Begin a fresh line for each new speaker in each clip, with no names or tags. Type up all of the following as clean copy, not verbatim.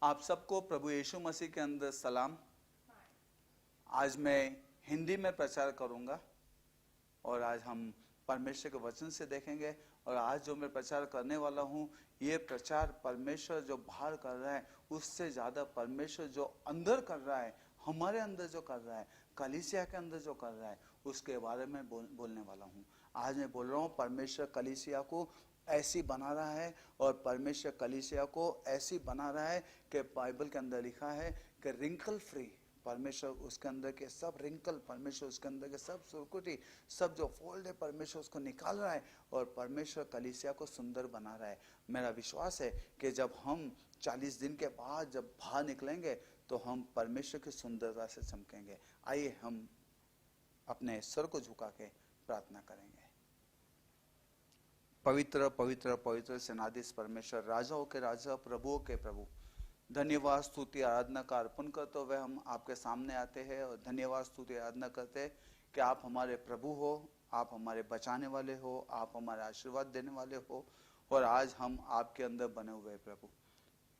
आप सबको प्रभु यीशु मसीह के अंदर सलाम। आज मैं हिंदी में प्रचार करूंगा और आज हम परमेश्वर के वचन से देखेंगे। और आज जो मैं प्रचार करने वाला हूं, ये प्रचार परमेश्वर जो बाहर कर रहा है उससे ज़्यादा परमेश्वर जो अंदर कर रहा है, हमारे अंदर जो कर रहा है, कलीसिया के अंदर जो कर रहा है, उसके बारे में बोलने वाला हूँ। आज मैं बोल रहा हूँ परमेश्वर कलीसिया को ऐसी बना रहा है और परमेश्वर कलीसिया को ऐसी बना रहा है कि बाइबल के अंदर लिखा है कि रिंकल फ्री। परमेश्वर उसके अंदर के सब रिंकल, परमेश्वर उसके अंदर के सब सुरकुटी, सब जो फोल्ड है, परमेश्वर उसको निकाल रहा है और परमेश्वर कलीसिया को सुंदर बना रहा है। मेरा विश्वास है कि जब हम 40 दिन के बाद जब बाहर निकलेंगे तो हम परमेश्वर की सुंदरता से चमकेंगे। आइए हम अपने सर को झुका के प्रार्थना करेंगे। पवित्र पवित्र पवित्र सेनाधीश परमेश्वर, राजाओं के राजा, प्रभुओं के प्रभु, धन्यवाद स्तुति आराधना का अर्पण करते हुए हम आपके सामने आते हैं और धन्यवाद स्तुति आराधना करते हैं कि आप हमारे प्रभु हो, आप हमारे बचाने वाले हो, आप हमारे आशीर्वाद देने वाले हो। और आज हम आपके अंदर बने हुए प्रभु,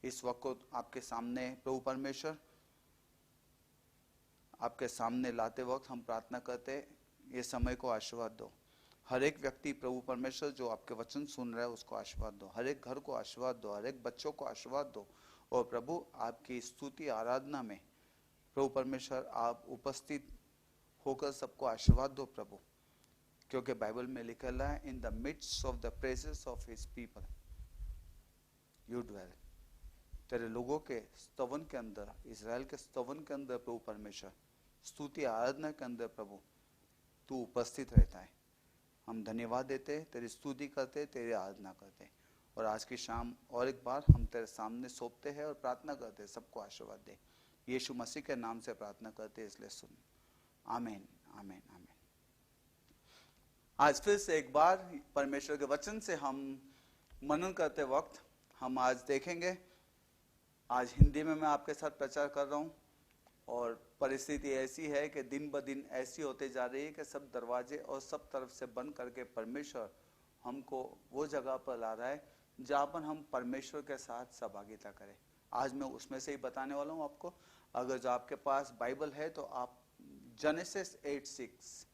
इस वक्त को आपके सामने प्रभु परमेश्वर आपके सामने लाते वक्त हम प्रार्थना करते, ये समय को आशीर्वाद दो। हर एक व्यक्ति प्रभु परमेश्वर जो आपके वचन सुन रहा है उसको आशीर्वाद दो, हर एक घर को आशीर्वाद दो, हर एक बच्चों को आशीर्वाद दो। और प्रभु आपकी स्तुति आराधना में प्रभु परमेश्वर आप उपस्थित होकर सबको आशीर्वाद दो प्रभु, क्योंकि बाइबल में लिखा है in the midst of the presence of his people you dwell. तेरे लोगों के स्तवन के अंदर, इजराइल के स्तवन के अंदर प्रभु परमेश्वर स्तुति आराधना के अंदर प्रभु तू उपस्थित रहता है। हम धन्यवाद देते, तेरी स्तुति करते, तेरी आराधना करते। और आज की शाम और एक बार हम तेरे सामने सौंपते हैं और प्रार्थना करते, सबको आशीर्वाद दे। यीशु मसीह के नाम से प्रार्थना करते इसलिए सुन। आमीन आमीन आमीन। आज फिर से एक बार परमेश्वर के वचन से हम मनन करते वक्त हम आज देखेंगे। आज हिंदी में मैं आपके साथ प्रचार कर रहा हूँ और परिस्थिति ऐसी है कि दिन ब दिन ऐसी होते जा रही है कि सब दरवाजे और सब तरफ से बंद करके परमेश्वर हमको वो जगह पर ला रहा है जहाँ पर हम परमेश्वर के साथ सहभागिता करें। आज मैं उसमें से ही बताने वाला हूँ आपको। अगर जो आपके पास बाइबल है तो आप जेनेसिस 8:6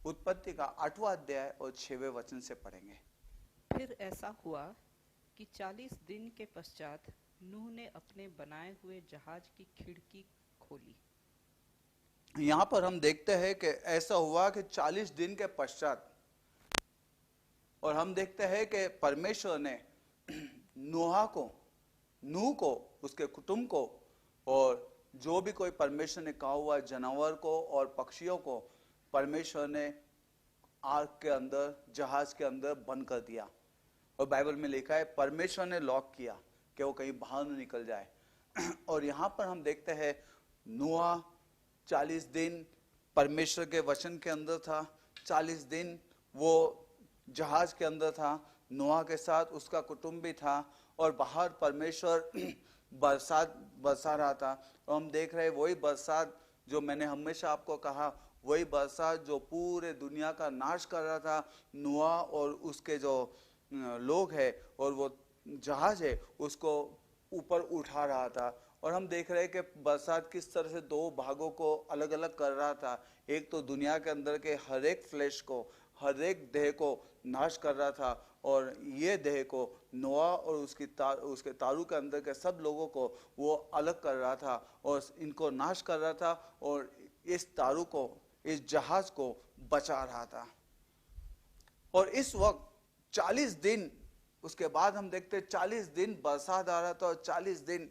उत्पत्ति का 8वां अध्याय और 6वें वचन से पढ़ेंगे।
फिर ऐसा हुआ कि 40 दिन के पश्चात नूह ने अपने बनाए हुए जहाज की खिड़की खोली।
यहाँ पर हम देखते हैं कि ऐसा हुआ कि 40 दिन के पश्चात, और हम देखते हैं कि परमेश्वर ने नूह को, उसके कुटुंब को और जो भी कोई परमेश्वर ने कहा हुआ जानवर को और पक्षियों को परमेश्वर ने आर्क के अंदर, जहाज के अंदर बंद कर दिया। और बाइबल में लिखा है परमेश्वर ने लॉक किया कि वो कहीं बाहर न निकल जाए। और यहाँ पर हम देखते हैं नूह 40 दिन परमेश्वर के वचन के अंदर था, 40 दिन वो जहाज के अंदर था, नूह के साथ उसका कुटुंब भी था और बाहर परमेश्वर बरसात बरसा रहा था। और हम देख रहे वही बरसात जो मैंने हमेशा आपको कहा, वही बरसात जो पूरे दुनिया का नाश कर रहा था। नूह और उसके जो लोग हैं और वो जहाज है उसको ऊपर उठा रहा था। और हम देख रहे हैं कि बरसात किस तरह से दो भागों को अलग अलग कर रहा था। एक तो दुनिया के अंदर के हर एक फ्लैश को, हर एक देह को नाश कर रहा था और ये देह को नोआ और उसके तारू के अंदर के सब लोगों को वो अलग कर रहा था और इनको नाश कर रहा था और इस तारू को, इस जहाज को बचा रहा था। और इस वक्त 40 दिन उसके बाद हम देखते हैं 40 दिन बरसात आ रहा था और 40 दिन,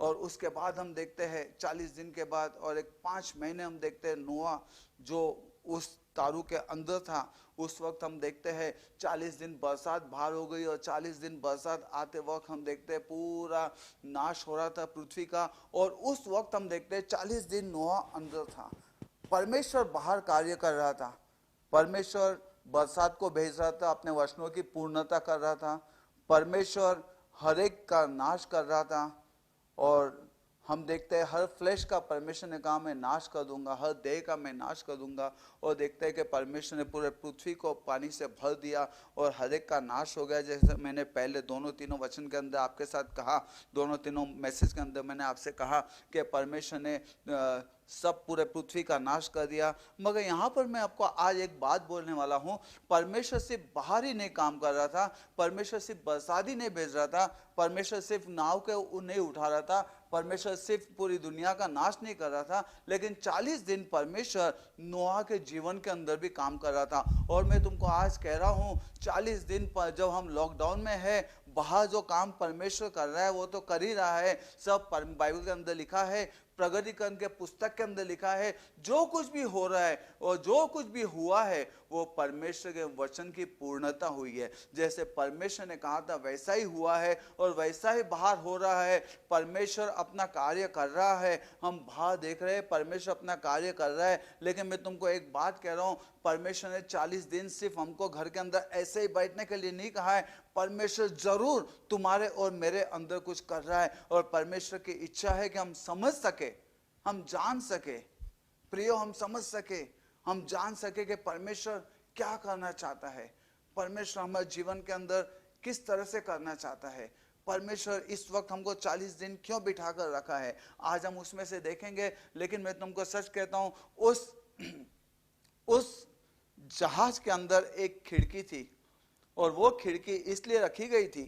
और उसके बाद हम देखते हैं 40 दिन के बाद और एक 5 महीने हम देखते हैं नोआ जो उस तारू के अंदर था। उस वक्त हम देखते हैं 40 दिन बरसात बाहर हो गई और 40 दिन बरसात आते वक्त हम देखते हैं पूरा नाश हो रहा था पृथ्वी का। और उस वक्त हम देखते हैं 40 दिन नोआ अंदर था, परमेश्वर बाहर कार्य कर रहा था, परमेश्वर बरसात को भेज रहा था, अपने वचनों की पूर्णता कर रहा था, परमेश्वर हर एक का नाश कर रहा था और हम देखते हैं हर फ्लैश का परमेश्वर ने कहा मैं नाश कर दूंगा, हर देह का मैं नाश कर दूंगा। और देखते हैं कि परमेश्वर ने पूरे पृथ्वी को पानी से भर दिया और हर एक का नाश हो गया। जैसे मैंने पहले दोनों तीनों वचन के अंदर आपके साथ कहा, दोनों तीनों मैसेज के अंदर मैंने आपसे कहा कि परमेश्वर ने सब पूरे पृथ्वी का नाश कर दिया। मगर यहाँ पर मैं आपको आज एक बात बोलने वाला हूँ, परमेश्वर सिर्फ बाहर ही नहीं काम कर रहा था, परमेश्वर सिर्फ बरसात ही नहीं भेज रहा था, परमेश्वर सिर्फ नाव के नहीं उठा रहा था, परमेश्वर सिर्फ पूरी दुनिया का नाश नहीं कर रहा था, लेकिन 40 दिन परमेश्वर नोआ के जीवन के अंदर भी काम कर रहा था। और मैं तुमको आज कह रहा हूँ 40 दिन पर जब हम लॉकडाउन में है, बाहर जो काम परमेश्वर कर रहा है वो तो कर ही रहा है। सब बाइबल के अंदर लिखा है, प्रगतिकरण के पुस्तक के अंदर लिखा है, जो कुछ भी हो रहा है और जो कुछ भी हुआ है वो परमेश्वर के वचन की पूर्णता हुई है। जैसे परमेश्वर ने कहा था वैसा ही हुआ है और वैसा ही बाहर हो रहा है। परमेश्वर अपना कार्य कर रहा है, हम बाहर देख रहे हैं परमेश्वर अपना कार्य कर रहा है। लेकिन मैं तुमको एक बात कह रहा हूँ, परमेश्वर ने 40 दिन सिर्फ हमको घर के अंदर ऐसे ही बैठने के लिए नहीं कहा है। परमेश्वर जरूर तुम्हारे और मेरे अंदर कुछ कर रहा है और परमेश्वर की इच्छा है कि हम समझ सके, हम जान सके, प्रियो हम समझ सके, हम जान सके कि परमेश्वर क्या करना चाहता है, परमेश्वर हमारे जीवन के अंदर किस तरह से करना चाहता है। परमेश्वर इस वक्त हमको 40 दिन क्यों बिठा कर रखा है, आज हम उसमें से देखेंगे। लेकिन मैं तुमको सच कहता हूं, उस जहाज के अंदर एक खिड़की थी और वो खिड़की इसलिए रखी गई थी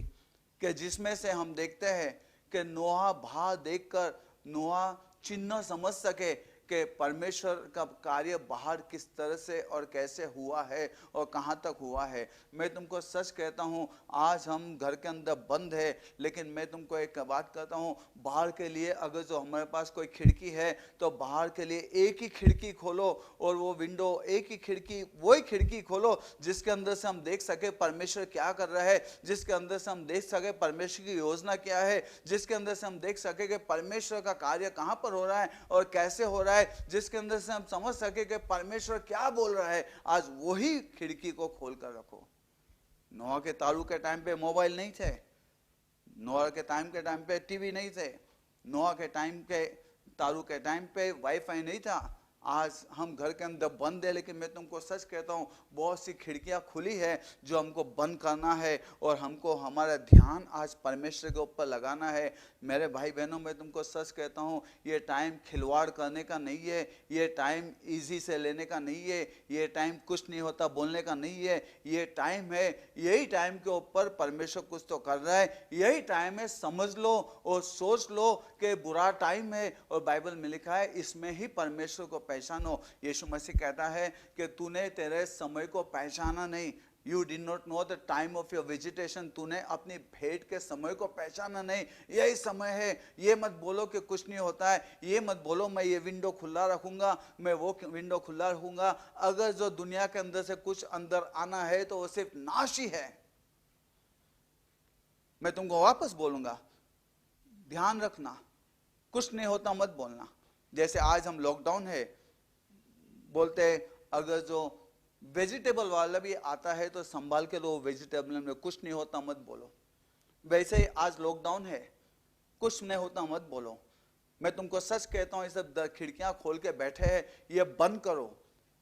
कि जिसमें से हम देखते हैं कि नोआ बाहर देखकर नोआ चिन्ह समझ सके कि परमेश्वर का कार्य बाहर किस तरह से और कैसे हुआ है और कहाँ तक हुआ है। मैं तुमको सच कहता हूँ, आज हम घर के अंदर बंद है, लेकिन मैं तुमको एक बात कहता हूँ, बाहर के लिए अगर जो हमारे पास कोई खिड़की है तो बाहर के लिए एक ही खिड़की खोलो और वो विंडो, एक ही खिड़की, वही खिड़की खोलो जिसके अंदर से हम देख सके परमेश्वर क्या कर रहा है, जिसके अंदर से हम देख सके परमेश्वर की योजना क्या है, जिसके अंदर से हम देख सके कि परमेश्वर का कार्य कहाँ पर हो रहा है और कैसे हो रहा है, जिसके अंदर से हम समझ सके कि परमेश्वर क्या बोल रहा है। आज वही खिड़की को खोल कर रखो। नोआ के तारू के टाइम पे मोबाइल नहीं थे, नोआ के टाइम पे टीवी नहीं थे, नोआ के टाइम के तारू के टाइम पे वाईफाई नहीं था। आज हम घर के अंदर बंद है, लेकिन मैं तुमको सच कहता हूँ बहुत सी खिड़कियाँ खुली है जो हमको बंद करना है और हमको हमारा ध्यान आज परमेश्वर के ऊपर लगाना है। मेरे भाई बहनों, मैं तुमको सच कहता हूँ, ये टाइम खिलवाड़ करने का नहीं है, ये टाइम इजी से लेने का नहीं है, ये टाइम कुछ नहीं होता बोलने का नहीं है। ये टाइम है, यही टाइम के ऊपर परमेश्वर कुछ तो कर रहा है। यही टाइम है, समझ लो और सोच लो कि बुरा टाइम है और बाइबल में लिखा है इसमें ही परमेश्वर को पहचानो। यीशु मसीह कहता है कि तूने तेरे समय को पहचाना नहीं, You did not know the time of your visitation। तूने अपनी भेंट के समय को पहचाना नहीं। यही समय है। ये मत बोलो कि कुछ नहीं होता है, ये मत बोलो मैं ये विंडो खुला रखूंगा, मैं वो विंडो खुला रखूंगा। अगर जो दुनिया के अंदर से कुछ अंदर आना है तो वो सिर्फ नाश ही है। मैं तुमको वापस बोलूंगा, ध्यान रखना, कुछ नहीं होता मत बोलना। जैसे आज हम लॉकडाउन है बोलते, अगर जो वेजिटेबल वाला भी आता है तो संभाल के लो वेजिटेबल में, कुछ नहीं होता मत बोलो। वैसे ही आज लॉकडाउन है, कुछ नहीं होता मत बोलो। मैं तुमको सच कहता हूँ, ये सब खिड़कियां खोल के बैठे हैं, ये बंद करो,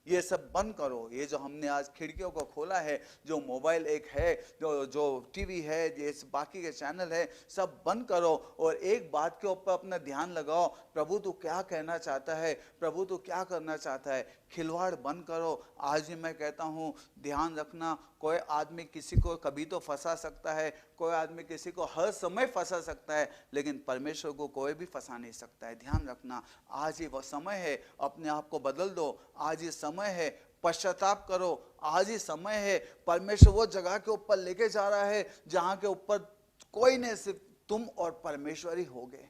ये सब बंद करो। ये जो हमने आज खिड़कियों को खोला है, जो मोबाइल एक है, जो टीवी है, ये बाकी के चैनल है, सब बंद करो और एक बात के ऊपर अपना ध्यान लगाओ, प्रभु तू क्या कहना चाहता है, प्रभु तू क्या करना चाहता है। खिलवाड़ बंद करो। आज ही मैं कहता हूँ ध्यान रखना, कोई आदमी किसी को कभी तो फंसा सकता है, कोई आदमी किसी को हर समय फंसा सकता है, लेकिन परमेश्वर को कोई भी फंसा नहीं सकता है। ध्यान रखना, आज ही वो समय है, अपने आप को बदल दो। आज ही समय है, पश्चाताप करो। आज ही समय है, परमेश्वर वो जगह के ऊपर लेके जा रहा है जहाँ के ऊपर कोई नहीं, सिर्फ तुम और परमेश्वर ही होगे।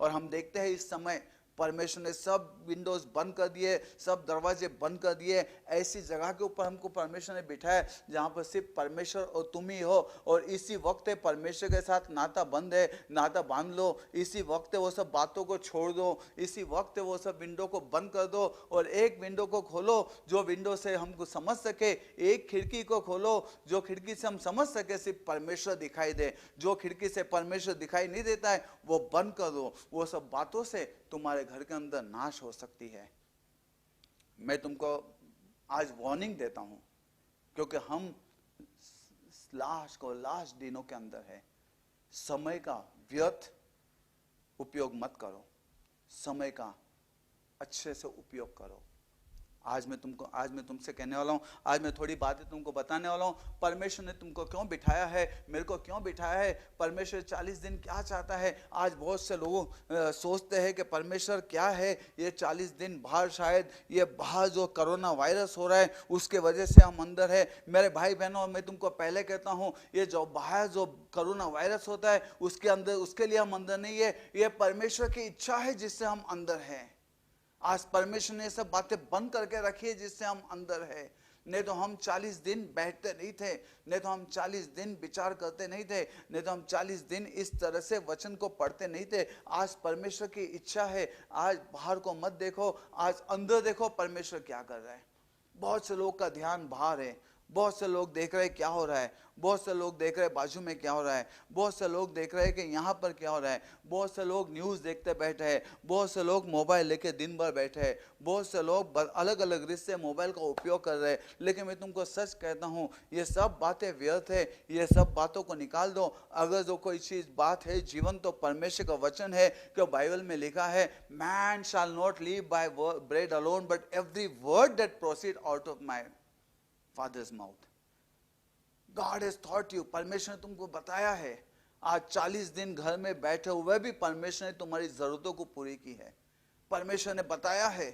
और हम देखते हैं इस समय परमेश्वर ने सब विंडोज बंद कर दिए, सब दरवाजे बंद कर दिए। ऐसी जगह के ऊपर हमको परमेश्वर ने बिठाया जहाँ पर सिर्फ परमेश्वर और तुम ही हो। और इसी वक्त है परमेश्वर के साथ नाता बंद है, नाता बांध लो। इसी वक्त है वो सब बातों को छोड़ दो, इसी वक्त है वो सब विंडो को बंद कर दो और एक विंडो को खोलो जो विंडो से हमको समझ सके। एक खिड़की को खोलो जो खिड़की से हम समझ सके सिर्फ परमेश्वर दिखाई दे। जो खिड़की से परमेश्वर दिखाई नहीं देता है वो बंद कर दो। वो सब बातों से तुम्हारे घर के अंदर नाश हो सकती है। मैं तुमको आज वार्निंग देता हूं क्योंकि हम लास्ट दिनों के अंदर है। समय का व्यर्थ उपयोग मत करो, समय का अच्छे से उपयोग करो। आज मैं तुमसे कहने वाला हूँ, आज मैं थोड़ी बातें तुमको बताने वाला हूँ। परमेश्वर ने तुमको क्यों बिठाया है, मेरे को क्यों बिठाया है, परमेश्वर 40 दिन क्या चाहता है। आज बहुत से लोग सोचते हैं कि परमेश्वर क्या है, ये 40 दिन बाहर, शायद ये बाहर जो कोरोना वायरस हो रहा है उसके वजह से हम अंदर है। मेरे भाई बहनों, मैं तुमको पहले कहता हूँ, ये जो बाहर जो कोरोना वायरस होता है उसके अंदर, उसके लिए हम अंदर नहीं है, ये परमेश्वर की इच्छा है जिससे हम अंदर हैं। आज परमेश्वर ने सब बातें बंद करके रखी है जिससे हम अंदर है। नहीं तो हम 40 दिन बैठते नहीं थे, नहीं तो हम 40 दिन विचार करते नहीं थे, नहीं तो हम 40 दिन इस तरह से वचन को पढ़ते नहीं थे। आज परमेश्वर की इच्छा है, आज बाहर को मत देखो, आज अंदर देखो परमेश्वर क्या कर रहा है। बहुत से लोग का ध्यान बाहर है, बहुत से लोग देख रहे हैं क्या हो रहा है, बहुत से लोग देख रहे हैं बाजू में क्या हो रहा है, बहुत से लोग देख रहे हैं कि यहाँ पर क्या हो रहा है, बहुत से लोग न्यूज़ देखते बैठे हैं, बहुत से लोग मोबाइल लेके दिन भर बैठे हैं, बहुत से लोग अलग अलग रिश्ते मोबाइल का उपयोग कर रहे हैं। लेकिन मैं तुमको सच कहता हूँ, ये सब बातें व्यर्थ है, ये सब बातों को निकाल दो। अगर जो कोई चीज़ बात है जीवन तो परमेश्वर का वचन है, कि बाइबल में लिखा है, man shall not live by bread alone but every word that proceed out of my father's mouth. God has thought you, परमेश्वर ने तुमको बताया है। आज 40 दिन घर में बैठे हुए भी परमेश्वर ने तुम्हारी जरूरतों को पूरी की है। परमेश्वर ने बताया है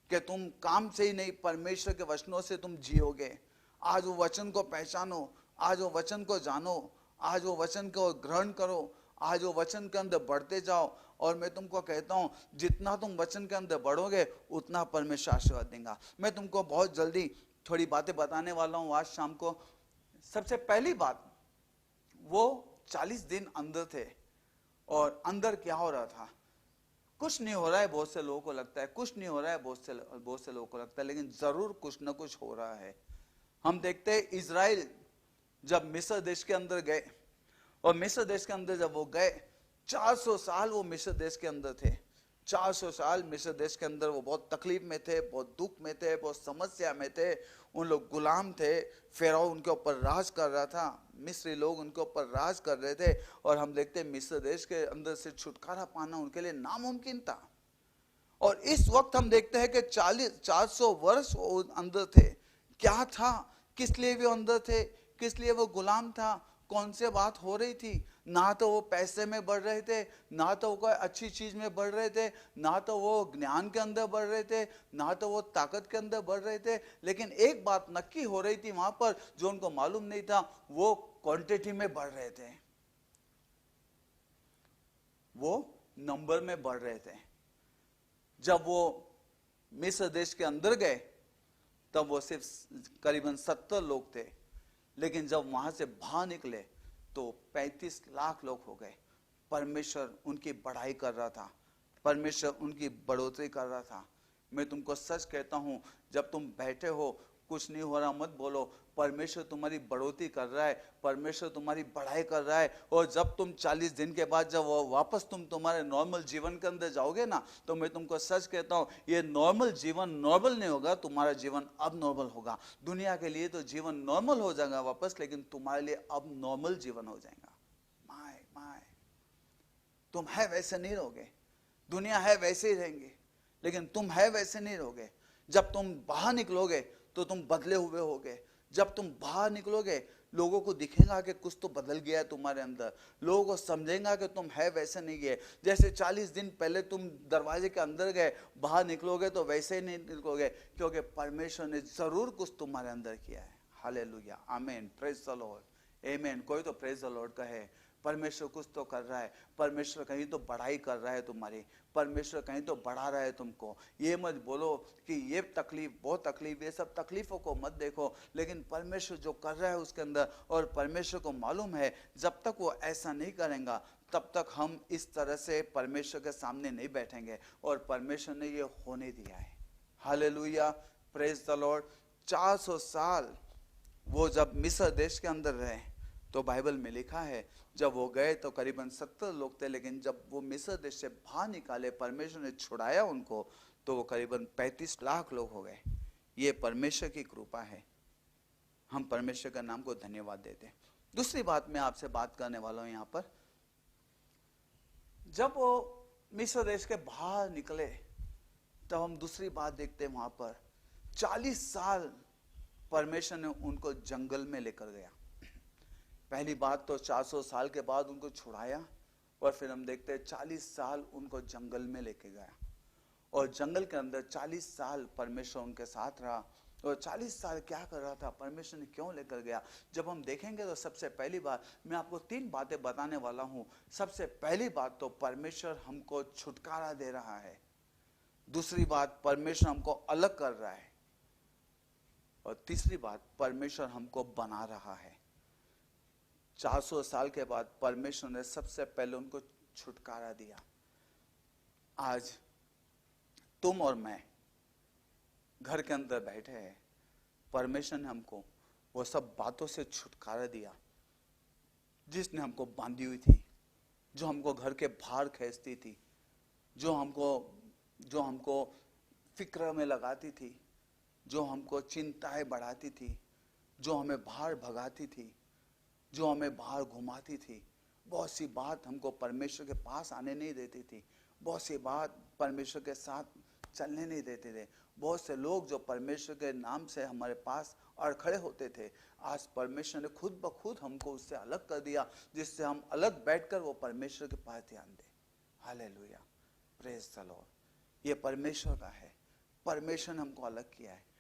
कि तुम काम से ही नहीं, परमेश्वर के वचनों से तुम जियोगे। आज वो वचन को पहचानो, आज वो वचन को जानो, आज वो वचन को ग्रहण करो, आज वो वचन के अंदर बढ़ते जाओ। और मैं तुमको कहता हूं, जितना तुम वचन के अंदर बढ़ोगे उतना परमेश्वर आशीर्वाद देगा। मैं तुमको बहुत जल्दी थोड़ी बातें बताने वाला हूं आज शाम को। सबसे पहली बात, वो 40 दिन अंदर थे और अंदर क्या हो रहा था। कुछ नहीं हो रहा है, बहुत से लोगों को लगता है कुछ नहीं हो रहा है, बहुत से लोगों को लगता है, लेकिन जरूर कुछ ना कुछ हो रहा है। हम देखते हैं इजराइल जब मिस्र देश के अंदर गए, और मिस्र देश के अंदर जब वो गए, 400 साल वो मिस्र देश के अंदर थे। 400 साल मिस्र देश के अंदर वो बहुत तकलीफ में थे, बहुत दुख में थे, बहुत समस्या में थे। उन लोग गुलाम थे, फ़िरौन उनके ऊपर राज कर रहा था, मिस्री लोग उनके ऊपर राज कर रहे थे। और हम देखते हैं मिस्र देश के अंदर से छुटकारा पाना उनके लिए नामुमकिन था। और इस वक्त हम देखते हैं कि 400 वर्ष वो अंदर थे। क्या था, किस लिए वो अंदर थे, किस लिए वो गुलाम था, कौन से बात हो रही थी। ना तो वो पैसे में बढ़ रहे थे, ना तो वो कोई अच्छी चीज में बढ़ रहे थे, ना तो वो ज्ञान के अंदर बढ़ रहे थे, ना तो वो ताकत के अंदर बढ़ रहे थे। लेकिन एक बात नक्की हो रही थी वहां पर, जो उनको मालूम नहीं था, वो क्वांटिटी में बढ़ रहे थे, वो नंबर में बढ़ रहे थे। जब वो मिस्र देश के अंदर गए तब वो सिर्फ करीबन 70 लोग थे, लेकिन जब वहां से बाहर निकले तो 35 लाख लोग हो गए। परमेश्वर उनकी बढ़ाई कर रहा था, परमेश्वर उनकी बढ़ोतरी कर रहा था। मैं तुमको सच कहता हूं, जब तुम बैठे हो कुछ नहीं हो रहा मत बोलो, परमेश्वर तुम्हारी बढ़ोतरी कर रहा है, परमेश्वर तुम्हारी बढ़ाई कर रहा है। और जब तुम 40 दिन के बाद जब वापस तुम्हारे नॉर्मल जीवन के अंदर जाओगे ना, तो मैं तुमको सच कहता हूँ, ये नॉर्मल जीवन नॉर्मल नहीं होगा, तुम्हारा जीवन अब नॉर्मल होगा। दुनिया के लिए तो जीवन नॉर्मल हो जाएगा वापस, लेकिन तुम्हारे लिए अब नॉर्मल जीवन हो जाएगा। माय तुम है वैसे नहीं रहोगे, दुनिया है वैसे ही रहेंगे, लेकिन तुम है वैसे नहीं रहोगे। जब तुम बाहर निकलोगे तो तुम बदले हुए होगे। जब तुम बाहर निकलोगे लोगों को दिखेगा कि कुछ तो बदल गया है तुम्हारे अंदर, लोगों को समझेगा कि तुम है वैसे नहीं गए। जैसे 40 दिन पहले तुम दरवाजे के अंदर गए, बाहर निकलोगे तो वैसे ही नहीं निकलोगे, क्योंकि परमेश्वर ने जरूर कुछ तुम्हारे अंदर किया है। हालेलुया, आमीन, प्रेज द लॉर्ड, आमीन। कोई तो प्रेज द लॉर्ड कहे। परमेश्वर कुछ तो कर रहा है, परमेश्वर कहीं तो बड़ाई कर रहा है तुम्हारी, परमेश्वर कहीं तो बढ़ा रहा है तुमको। ये मत बोलो कि ये तकलीफ वो तकलीफ, ये सब तकलीफों को मत देखो, लेकिन परमेश्वर जो कर रहा है उसके अंदर, और परमेश्वर को मालूम है जब तक वो ऐसा नहीं करेगा तब तक हम इस तरह से परमेश्वर के सामने नहीं बैठेंगे, और परमेश्वर ने ये होने दिया है। Hallelujah, praise the Lord. 400 साल वो जब मिस्र देश के अंदर रहे, तो बाइबल में लिखा है जब वो गए तो करीबन 70 लोग थे, लेकिन जब वो मिस्र देश से बाहर निकाले, परमेश्वर ने छुड़ाया उनको, तो वो करीबन 35 लाख लोग हो गए। ये परमेश्वर की कृपा है, हम परमेश्वर का नाम को धन्यवाद देते हैं। दूसरी बात मैं आपसे बात करने वाला हूं यहाँ पर, जब वो मिस्र देश के बाहर निकले तब हम दूसरी बात देखते हैं, वहां पर 40 साल परमेश्वर ने उनको जंगल में लेकर गया। पहली बात तो 400 साल के बाद उनको छुड़ाया, और फिर हम देखते हैं 40 साल उनको जंगल में लेके गया, और जंगल के अंदर 40 साल परमेश्वर उनके साथ रहा। और 40 साल क्या कर रहा था, परमेश्वर ने क्यों लेकर गया, जब हम देखेंगे तो सबसे पहली बात मैं आपको 3 बातें बताने वाला हूं। सबसे पहली बात तो परमेश्वर हमको छुटकारा दे रहा है, दूसरी बात परमेश्वर हमको अलग कर रहा है, और तीसरी बात परमेश्वर हमको बना रहा है। 400 साल के बाद परमेश्वर ने सबसे पहले उनको छुटकारा दिया। आज तुम और मैं घर के अंदर बैठे हैं, परमेश्वर ने हमको वो सब बातों से छुटकारा दिया जिसने हमको बांधी हुई थी, जो हमको घर के बाहर खींचती थी, जो हमको फिक्र में लगाती थी, जो हमको चिंताएं बढ़ाती थी, जो हमें बाहर भगाती थी, जो हमें बाहर घुमाती थी। बहुत सी बात हमको परमेश्वर के पास आने नहीं देती थी, बहुत सी बात परमेश्वर के साथ चलने नहीं देते थे। बहुत से लोग जो परमेश्वर के नाम से हमारे पास अड़खड़े होते थे, आज परमेश्वर ने खुद ब खुद हमको उससे अलग कर दिया, जिससे हम अलग बैठकर वो परमेश्वर के पास ध्यान दें। Hallelujah, praise the Lord. ये परमेश्वर का है, परमेश्वर ने हमको अलग किया है।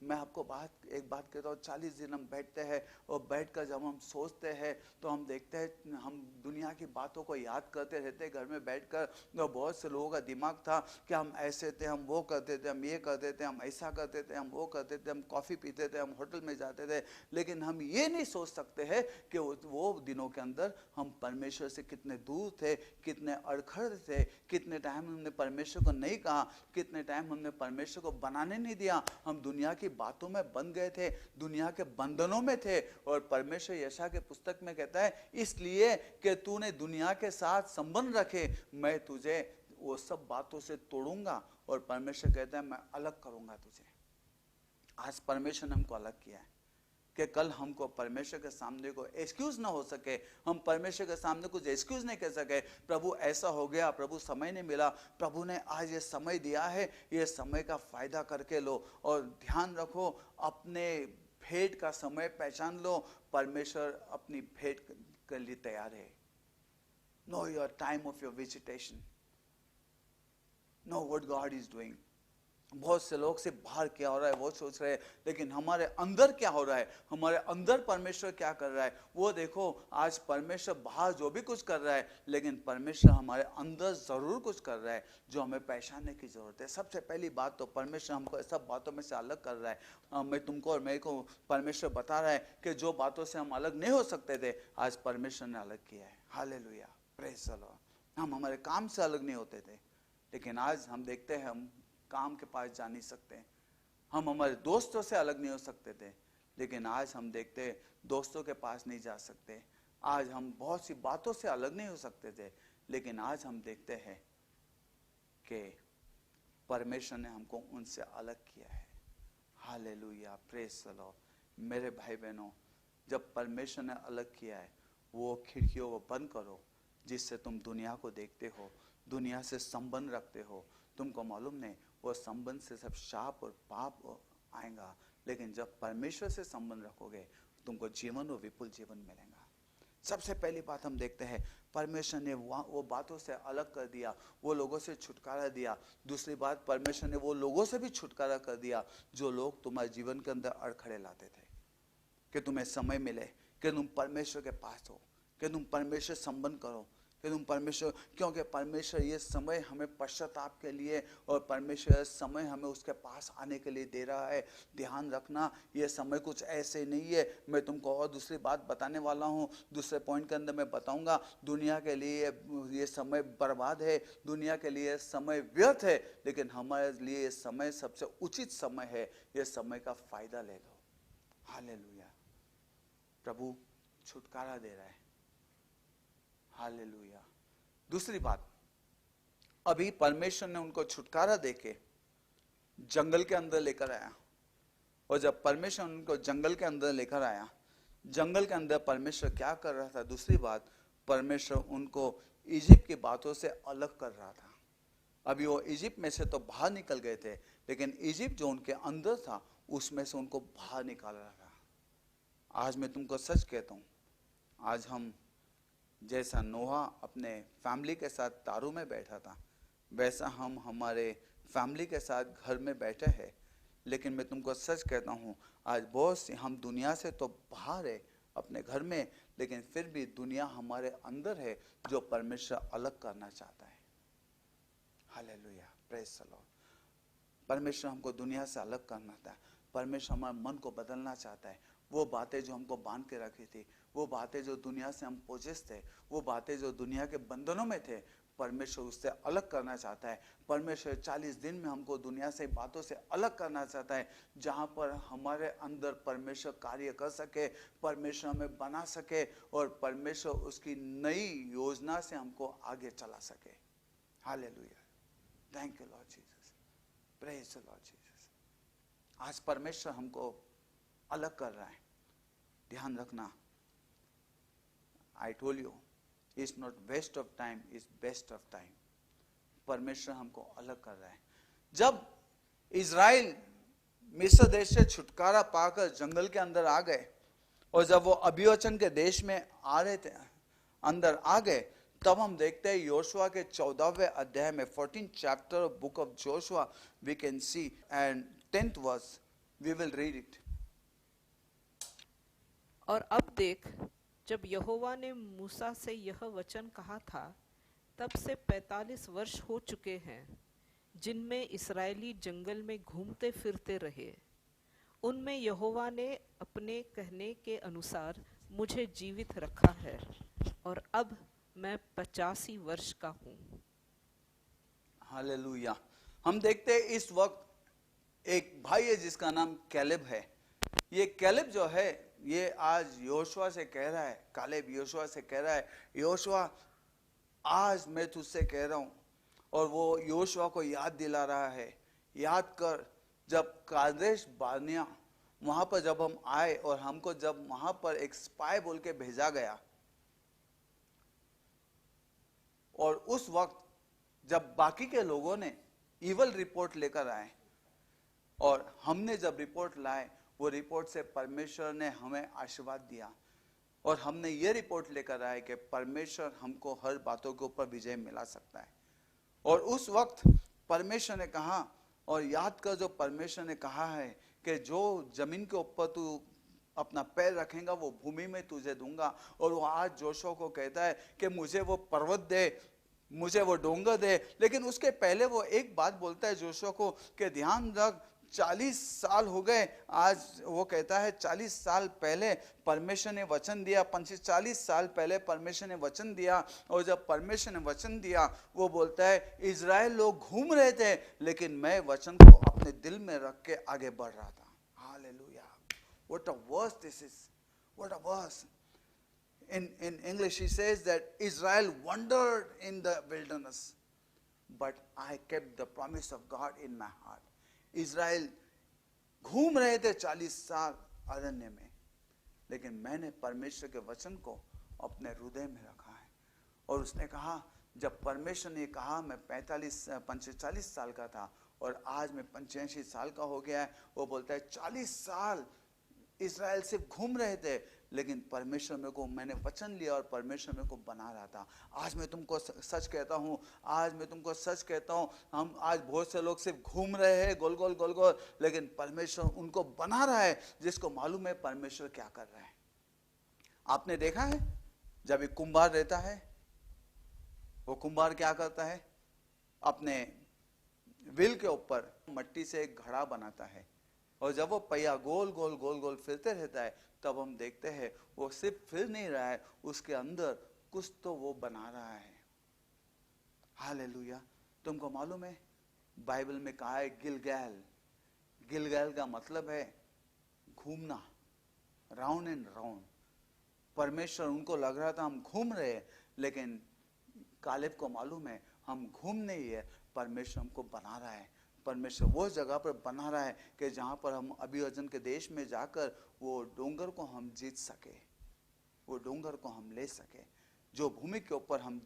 मैं आपको एक बात कहता हूँ, 40 दिन हम बैठते हैं, और बैठकर जब हम सोचते हैं तो हम देखते हैं हम दुनिया की बातों को याद करते रहते घर में बैठकर। तो बहुत से लोगों का दिमाग था कि हम ऐसे थे, हम वो करते थे, हम ये करते थे, हम ऐसा करते थे, हम वो करते थे, हम कॉफ़ी पीते थे, हम होटल में जाते थे, लेकिन हम ये नहीं सोच सकते हैं कि वो दिनों के अंदर हम परमेश्वर से कितने दूर थे, कितने अड़खड़ थे, कितने टाइम हमने परमेश्वर को नहीं कहा, कितने टाइम हमने परमेश्वर को बनाने नहीं दिया। हम दुनिया की बातों में बंध गए थे, दुनिया के बंधनों में थे। और परमेश्वर यशायाह के पुस्तक में कहता है, इसलिए कि तूने दुनिया के साथ संबंध रखे, मैं तुझे वो सब बातों से तोड़ूंगा। और परमेश्वर कहता है, मैं अलग करूंगा तुझे। आज परमेश्वर ने हमको अलग किया है कि कल हमको परमेश्वर के सामने को एक्सक्यूज ना हो सके, हम परमेश्वर के सामने कुछ एक्सक्यूज नहीं कह सके, प्रभु ऐसा हो गया, प्रभु समय नहीं मिला। प्रभु ने आज ये समय दिया है, ये समय का फायदा करके लो। और ध्यान रखो, अपने भेंट का समय पहचान लो, परमेश्वर अपनी भेंट के लिए तैयार है। Know your time of your visitation, know what God is doing. बहुत से लोग से बाहर क्या हो रहा है वो सोच रहे हैं, लेकिन हमारे अंदर क्या हो रहा है, हमारे अंदर परमेश्वर क्या कर रहा है वो देखो। आज परमेश्वर बाहर जो भी कुछ कर रहा है, लेकिन परमेश्वर हमारे अंदर जरूर कुछ कर रहा है जो हमें पहचानने की जरूरत है। सबसे पहली बात तो परमेश्वर हमको सब बातों में से अलग कर रहा है। मैं तुमको और मेरे को परमेश्वर बता रहा है कि जो बातों से हम अलग नहीं हो सकते थे, आज परमेश्वर ने अलग किया है। Hallelujah, praise the Lord. हम हमारे काम से अलग नहीं होते थे, लेकिन आज हम देखते हैं हम काम के पास जा नहीं सकते, हम हमारे दोस्तों से अलग नहीं हो सकते थे, लेकिन आज हम देखते हैं दोस्तों के पास नहीं जा सकते। आज हम बहुत सी बातों से अलग नहीं हो सकते थे, लेकिन आज हम देखते हैं कि परमेश्वर ने हमको उनसे अलग किया है। Hallelujah, praise the Lord. मेरे भाई बहनों, जब परमेश्वर ने अलग किया है, वो खिड़कियों को बंद करो जिससे तुम दुनिया को देखते हो, दुनिया से संबंध रखते हो। तुमको मालूम नहीं, वो संबंध से सब शाप और पाप आएगा, लेकिन जब परमेश्वर से संबंध रखोगे तुमको जीवन और विपुल जीवन मिलेगा। सबसे पहली बात हम देखते हैं, परमेश्वर ने वो बातों से अलग कर दिया, वो लोगों से छुटकारा दिया। दूसरी बात, परमेश्वर ने वो लोगों से भी छुटकारा कर दिया जो लोग तुम्हारे जीवन के अंदर अड़खड़े लाते थे, कि तुम्हें समय मिले, कि तुम परमेश्वर के पास हो, कि तुम परमेश्वर संबंध करो, कि तुम परमेश्वर, क्योंकि परमेश्वर ये समय हमें पश्चाताप के लिए और परमेश्वर समय हमें उसके पास आने के लिए दे रहा है। ध्यान रखना, ये समय कुछ ऐसे नहीं है। मैं तुमको और दूसरी बात बताने वाला हूँ, दूसरे पॉइंट के अंदर मैं बताऊंगा। दुनिया के लिए ये समय बर्बाद है, दुनिया के लिए समय व्यर्थ है, लेकिन हमारे लिए ये समय सबसे उचित समय है। ये समय का फायदा ले लो। हालेलुया। प्रभु छुटकारा दे रहा है। हालेलुया। दूसरी बात, अभी परमेश्वर ने उनको छुटकारा देके जंगल के अंदर लेकर आया, और जब परमेश्वर उनको जंगल के अंदर लेकर आया, जंगल के अंदर परमेश्वर क्या कर रहा था? दूसरी बात, परमेश्वर उनको इजिप्ट की बातों से अलग कर रहा था। अभी वो इजिप्ट में से तो बाहर निकल गए थे, लेकिन इजिप्ट जो उनके अंदर था उसमें से उनको बाहर निकाल रहा था। आज मैं तुमको सच कहता हूँ, आज हम जैसा नोहा अपने फैमिली के साथ तारू में बैठा था, वैसा हम हमारे फैमिली के साथ घर में बैठे हैं। लेकिन मैं तुमको सच कहता हूँ, आज बहुत सी हम दुनिया से तो बाहर है अपने घर में, लेकिन फिर भी दुनिया हमारे अंदर है जो परमेश्वर अलग करना चाहता है। Hallelujah, praise the Lord. परमेश्वर हमको दुनिया से अलग करना चाहता है। परमेश्वर हमारे मन को बदलना चाहता है। वो बातें जो हमको बांध के रखी थी, वो बातें जो दुनिया से हम पोजेस थे, वो बातें जो दुनिया के बंधनों में थे, परमेश्वर उससे अलग करना चाहता है। परमेश्वर 40 दिन में हमको दुनिया से बातों से अलग करना चाहता है, जहाँ पर हमारे अंदर परमेश्वर कार्य कर सके, परमेश्वर हमें बना सके, और परमेश्वर उसकी नई योजना से हमको आगे चला सके। Hallelujah, thank you Lord Jesus, praise the Lord Jesus. आज परमेश्वर हमको अलग कर रहा है। ध्यान रखना, I told you, it's not waste of time, it's best of time. परमेश्वर हमको अलग कर रहा है। जब इज़राइल मिस्र देश से छुटकारा पाकर जंगल के अंदर आ गए, और जब वो अभिवचन के देश में आ रहे थे, अंदर आ गए, तब हम देखते हैं योशुआ के 14वें अध्याय में, 14th chapter of book of Joshua we can see, and 10th verse we will read it.
और अब देख, जब यहोवा ने मूसा से यह वचन कहा था, तब से 45 वर्ष हो चुके हैं जिनमें इस्राएली जंगल में घूमते फिरते रहे। उनमें यहोवा ने अपने कहने के अनुसार मुझे जीवित रखा है, और अब मैं 85 वर्ष का हूँ।
हालेलुया। हम देखते हैं इस वक्त एक भाई है जिसका नाम कैलेब है। ये कैलेब जो है, ये आज योशुआ से कह रहा है, कालेब योशुआ से कह रहा है, योशुआ आज मैं तुझसे कह रहा हूँ, और वो योशुआ को याद दिला रहा है, याद कर जब कादेश बार्निया वहां पर जब हम आए, और हमको जब वहां पर एक स्पाई बोल के भेजा गया, और उस वक्त जब बाकी के लोगों ने इवल रिपोर्ट लेकर आए, और हमने जब रिपोर्ट लाए, वो रिपोर्ट से परमेश्वर ने हमें आशीर्वाद दिया, और हमने ये रिपोर्ट लेकर आए कि परमेश्वर हमको हर बातों के ऊपर विजय मिला सकता है। और उस वक्त परमेश्वर ने कहा, और याद कर जो परमेश्वर ने कहा है कि जो जमीन के ऊपर तू अपना पैर रखेगा वो भूमि में तुझे दूंगा। और वो आज जोशुआ को कहता है कि मुझे वो पर्वत दे, मुझे वो डोंगर दे। लेकिन उसके पहले वो एक बात बोलता है जोशुआ को कि ध्यान रख, 40 साल हो गए। आज वो कहता है 40 साल पहले परमेश्वर ने वचन दिया, 40 साल पहले परमेश्वर ने वचन दिया, और जब परमेश्वर ने वचन दिया, वो बोलता है इज़राइल लोग घूम रहे थे, लेकिन मैं वचन को अपने दिल में रख के आगे बढ़ रहा था। Hallelujah, what a verse this is, what a verse. In English he says that Israel wandered in the wilderness, but I kept the promise of God in my heart. Israel घूम रहे थे 40 साल अरण्य में, लेकिन मैंने परमेश्वर के वचन को अपने हृदय में रखा है। और उसने कहा, जब परमेश्वर ने कहा मैं 45 साल का था, और आज मैं 85 साल का हो गया है, वो बोलता है 40 साल इज़राइल सिर्फ घूम रहे थे, लेकिन परमेश्वर मेरे को, मैंने वचन लिया और परमेश्वर मेरे को बना रहा था। आज मैं तुमको सच कहता हूँ, आज मैं तुमको सच कहता हूँ, हम आज बहुत से लोग सिर्फ घूम रहे हैं गोल गोल गोल गोल, लेकिन परमेश्वर उनको बना रहा है, जिसको मालूम है परमेश्वर क्या कर रहा है। आपने देखा है जब एक कुम्हार रहता है, वो कुम्हार क्या करता है, अपने व्हील के ऊपर मिट्टी से एक घड़ा बनाता है, और जब वो पहिया गोल गोल गोल गोल फिरते रहता है, तब हम देखते हैं वो सिर्फ फिर नहीं रहा है, उसके अंदर कुछ तो वो बना रहा है। हालेलुया। तुमको मालूम है बाइबल में कहा है गिलगैल, गिलगैल का मतलब है घूमना, राउंड एंड राउंड। परमेश्वर, उनको लग रहा था हम घूम रहे हैं, लेकिन कालेब को मालूम है हम घूम नहीं है, परमेश्वर हमको बना रहा है। परमेश्वर वो जगह पर बना रहा है कि जहां पर हम अभिवचन के देश में जाकर वो डोंगर को हम जीत सके, वो डोंगर को हम ले सके, जो भूमि के ऊपर हम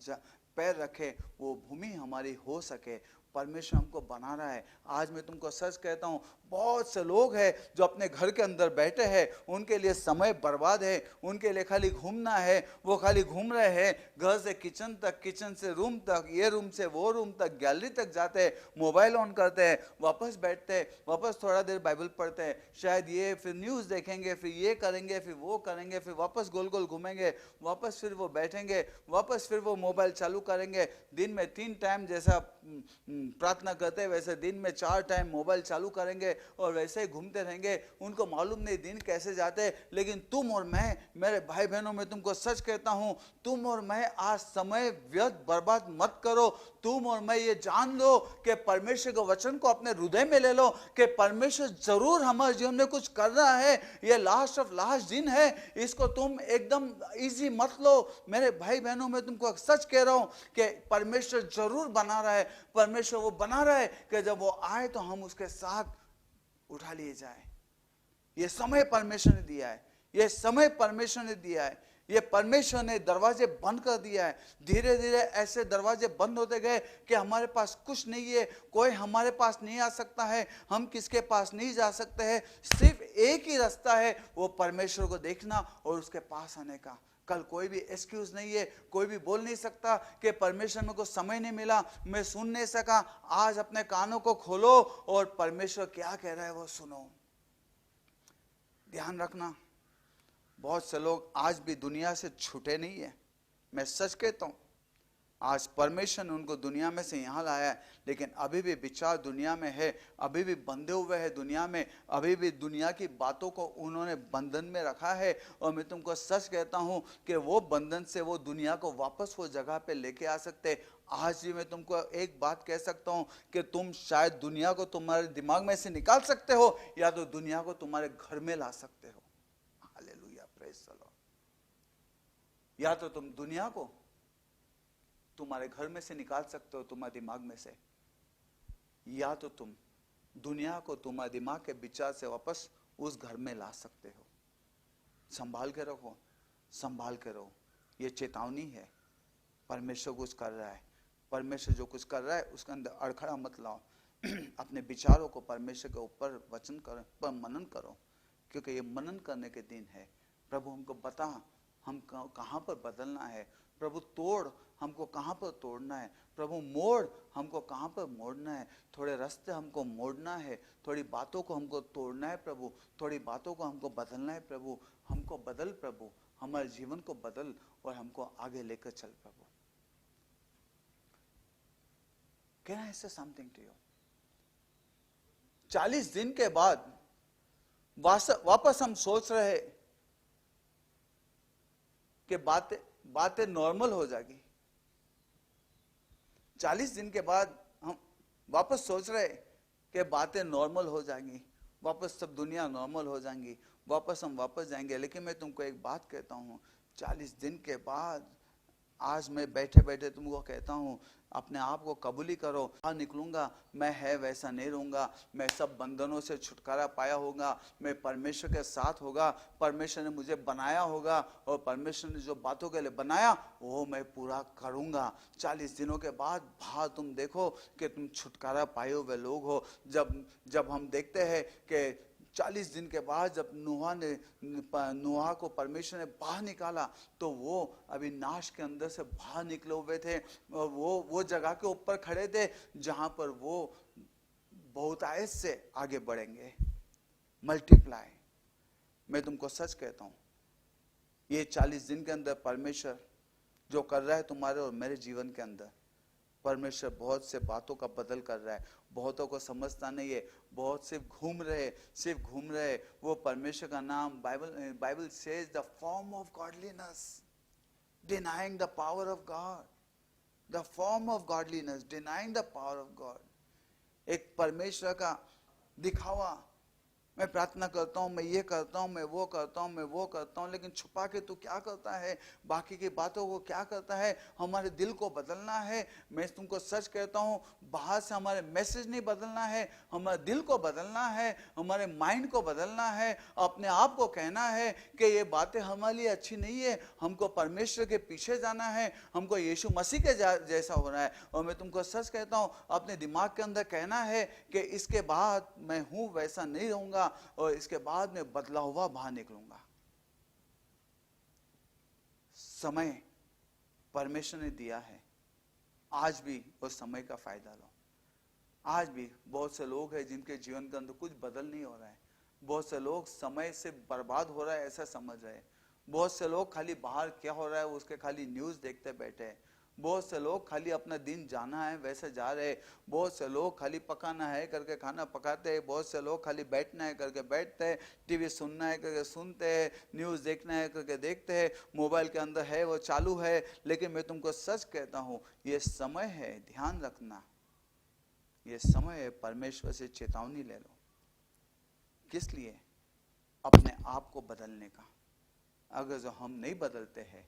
पैर रखे वो भूमि हमारी हो सके। परमेश्वर हमको बना रहा है। आज मैं तुमको सच कहता हूँ, बहुत से लोग हैं जो अपने घर के अंदर बैठे हैं, उनके लिए समय बर्बाद है, उनके लिए खाली घूमना है, वो खाली घूम रहे हैं, घर से किचन तक, किचन से रूम तक, ये रूम से वो रूम तक, गैलरी तक जाते हैं, मोबाइल ऑन करते हैं, वापस बैठते हैं, वापस थोड़ा देर बाइबल पढ़ते हैं, शायद ये, फिर न्यूज़ देखेंगे, फिर ये करेंगे, फिर वो करेंगे, फिर वापस गोल गोल घूमेंगे, वापस फिर वो बैठेंगे, वापस फिर वो मोबाइल चालू करेंगे। दिन में 3 टाइम जैसा प्रार्थना करते हैं, वैसे दिन में 4 टाइम मोबाइल चालू करेंगे और वैसे ही घूमते रहेंगे। उनको मालूम नहीं दिन कैसे जाते। लेकिन तुम और मैं, मेरे भाई बहनों, मैं तुमको सच कहता हूं, तुम और मैं आज समय व्यर्थ बर्बाद मत करो। तुम और मैं ये जान लो कि परमेश्वर के वचन को अपने हृदय में ले लो कि परमेश्वर जरूर हमारे जीवन में कुछ कर रहा है। ये लास्ट ऑफ लास्ट दिन है, इसको तुम एकदम इजी मत लो। मेरे भाई बहनों, मैं तुमको सच कह रहा हूं कि परमेश्वर जरूर बना रहा है। परमेश्वर वो बना रहा है कि जब वो आए तो हम उसके साथ उठा लिए जाए। ये समय परमेश्वर ने दिया है, ये समय परमेश्वर ने दिया है, ये परमेश्वर ने दरवाजे बंद कर दिया है। धीरे धीरे ऐसे दरवाजे बंद होते गए कि हमारे पास कुछ नहीं है, कोई हमारे पास नहीं आ सकता है, हम किसके पास नहीं जा सकते हैं। सिर्फ एक ही रास्ता है, वो परमेश्वर को देखना और उसके पास आने का। कल कोई भी एक्सक्यूज नहीं है, कोई भी बोल नहीं सकता कि परमेश्वर में को समय नहीं मिला, मैं सुन नहीं सका। आज अपने कानों को खोलो और परमेश्वर क्या कह रहा है वो सुनो। ध्यान रखना, बहुत से लोग आज भी दुनिया से छूटे नहीं है। मैं सच कहता हूं, आज परमेश्वर ने उनको दुनिया में से यहाँ लाया है, लेकिन अभी भी विचार दुनिया में है, अभी भी बंधे हुए हैं दुनिया में, अभी भी दुनिया की बातों को उन्होंने बंधन में रखा है। और मैं तुमको सच कहता हूँ कि वो बंधन से वो दुनिया को वापस वो जगह पे लेके आ सकते। आज भी मैं तुमको एक बात कह सकता हूँ कि तुम शायद दुनिया को तुम्हारे दिमाग में से निकाल सकते हो, या तो दुनिया को तुम्हारे घर में ला सकते हो। Hallelujah, praise the Lord. या तो तुम दुनिया को तुम्हारे घर में से निकाल सकते हो, तुम्हारे दिमाग में से, या तो तुम दुनिया को तुम्हारे दिमाग के विचार से वापस उस घर में ला सकते हो। संभाल के रखो, संभाल के रहो। ये चेतावनी है, परमेश्वर कुछ कर रहा है। परमेश्वर जो कुछ कर रहा है उसके अंदर अड़खड़ा मत लाओ। अपने विचारों को परमेश्वर के ऊपर वचन करो, पर मनन करो, क्योंकि ये मनन करने के दिन है। प्रभु हमको बता हम कहाँ पर बदलना है, प्रभु तोड़ हमको कहाँ पर तोड़ना है, प्रभु मोड़ हमको कहाँ पर मोड़ना है। थोड़े रास्ते हमको मोड़ना है, थोड़ी बातों को हमको तोड़ना है प्रभु, थोड़ी बातों को हमको बदलना है प्रभु। हमको बदल प्रभु, हमारे जीवन को बदल और हमको आगे लेकर चल प्रभु। Can I say something to you? 40 दिन के बाद वापस हम सोच रहे कि बातें नॉर्मल हो जाएगी। 40 दिन के बाद हम वापस सोच रहे कि बातें नॉर्मल हो जाएंगी, वापस सब दुनिया नॉर्मल हो जाएंगी, वापस हम वापस जाएंगे। लेकिन मैं तुमको एक बात कहता हूँ, 40 दिन के बाद आज मैं बैठे बैठे तुमको कहता हूँ, अपने आप को कबूली करो। हाँ, निकलूंगा, मैं है वैसा नहीं रहूंगा, मैं सब बंधनों से छुटकारा पाया होगा, मैं परमेश्वर के साथ होगा, परमेश्वर ने मुझे बनाया होगा और परमेश्वर ने जो बातों के लिए बनाया वो मैं पूरा करूंगा। 40 दिनों के बाद बाहर तुम देखो कि तुम छुटकारा पाए हुए लोग हो। जब हम देखते हैं कि 40 दिन के बाद जब नूहा को परमेश्वर ने बाहर निकाला, तो वो अभी नाश के अंदर से बाहर निकले हुए थे और वो जगह के ऊपर खड़े थे जहां पर वो बहुतायत से आगे बढ़ेंगे, मल्टीप्लाई। मैं तुमको सच कहता हूं, ये 40 दिन के अंदर परमेश्वर जो कर रहा है तुम्हारे और मेरे जीवन के अंदर। परमेश्वर बहुत से बातों का बदल कर रहा है, बहुतों को समझता नहीं है, बहुत सिर्फ घूम रहे। वो परमेश्वर का नाम, Bible says the form of godliness denying the power of God, the form of godliness denying the power of God. एक परमेश्वर का दिखावा, मैं प्रार्थना करता हूँ, मैं ये करता हूँ, मैं वो करता हूँ, मैं वो करता हूँ, लेकिन छुपा के तू क्या करता है, बाकी की बातों को क्या करता है। हमारे दिल को बदलना है। मैं तुमको सच कहता हूँ, बाहर से हमारे मैसेज नहीं बदलना है, हमारे दिल को बदलना है, हमारे माइंड को बदलना है। अपने आप को कहना है कि ये बातें हमारे लिए अच्छी नहीं है, हमको परमेश्वर के पीछे जाना है, हमको यीशु मसीह के जैसा होना है। और मैं तुमको सच कहता हूँ, अपने दिमाग के अंदर कहना है कि इसके बाद मैं हूँ वैसा नहीं रहूंगा, और इसके बाद में बदला हुआ बाहर निकलूंगा। समय परमेश्वर ने दिया है, आज भी उस समय का फायदा लो। आज भी बहुत से लोग हैं जिनके जीवन के अंदर कुछ बदल नहीं हो रहा है। बहुत से लोग समय से बर्बाद हो रहा है ऐसा समझ रहे हैं। बहुत से लोग खाली बाहर क्या हो रहा है उसके खाली न्यूज देखते बैठे हैं। बहुत से लोग खाली अपना दिन जाना है वैसे जा रहे। बहुत से लोग खाली पकाना है करके खाना पकाते हैं। बहुत से लोग खाली बैठना है करके बैठते हैं, टीवी सुनना है करके सुनते हैं, न्यूज़ देखना है करके देखते हैं, मोबाइल के अंदर है वो चालू है। लेकिन मैं तुमको सच कहता हूँ, ये समय है, ध्यान रखना, ये समय है परमेश्वर से चेतावनी ले लो। किस लिए? अपने आप को बदलने का। अगर जो हम नहीं बदलते हैं